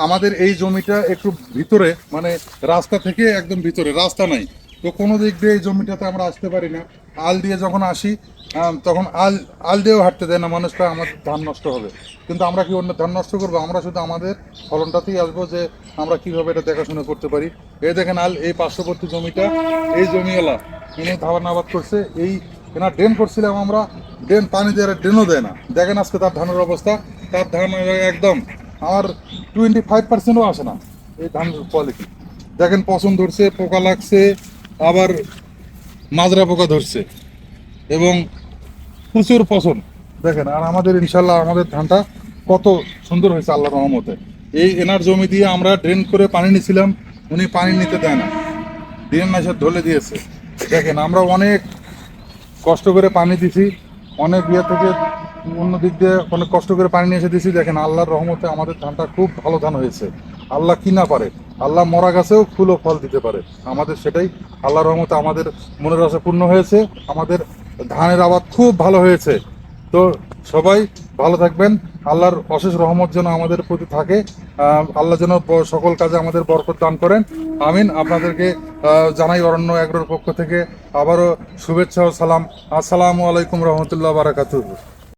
আমাদের এই জমিটা একটু ভিতরে, মানে রাস্তা থেকে একদম ভিতরে, রাস্তা নাই। তো কোনো দিক দিয়ে এই জমিটাতে আমরা আসতে পারি না। আল দিয়ে যখন আসি তখন আল আল দিয়েও হাঁটতে দেয় না মানুষটা, আমাদের ধান নষ্ট হবে। কিন্তু আমরা কি অন্য ধান নষ্ট করবো? আমরা শুধু আমাদের ফলনটাতেই আসবো যে আমরা কিভাবে এটা দেখাশোনা করতে পারি। এই দেখেন আল, এই পার্শ্ববর্তী জমিটা, এই জমিওয়ালা ইনি ধান আবাদ করছে। এই এনার ড্রেন করছিলাম আমরা, ড্রেন পানি দেওয়ার ড্রেনও দেয় না। দেখেন আজকে তার ধানের অবস্থা। তার ধান একদম আমার 25%ও আসে না এই ধানের কোয়ালিটি। দেখেন পচন ধরছে, পোকা লাগছে, আবার মাজরা পোকা ধরছে এবং প্রচুর পচন। দেখেন, আর আমাদের ইনশাল্লাহ আমাদের ধানটা কত সুন্দর হয়েছে আল্লাহর রহমতে। এই এনার জমি দিয়ে আমরা ড্রেন করে পানি নিছিলাম, উনি পানি নিতে দেয় না, ড্রেন এসে ঢলে দিয়েছে। দেখেন আমরা অনেক কষ্ট করে পানি দিছি, অনেক ইয়ে থেকে অন্য দিক দিয়ে অনেক কষ্ট করে পানি নিয়ে এসে দিছি। দেখেন আল্লাহর রহমতে আমাদের ধানটা খুব ভালো ধান হয়েছে। আল্লাহ কি না পারে, আল্লাহ মরা গাছেও ফুল ও ফল দিতে পারে। আমাদের সেটাই, আল্লাহর রহমতে আমাদের মনের আশা পূর্ণ হয়েছে। আমাদের ধানের আবাদ খুব ভালো হয়েছে। তো সবাই ভালো থাকবেন। আল্লাহর অশেষ রহমত যেন আমাদের প্রতি থাকে। আল্লাহ যেন সকল কাজে আমাদের বরকত দান করেন। আমিন। আপনাদেরকে জানাই অরণ্য এগ্রোর পক্ষ থেকে আবারও শুভেচ্ছা ও সালাম। আসসালামু আলাইকুম রহমতুল্লাহ বারাকাতুহু।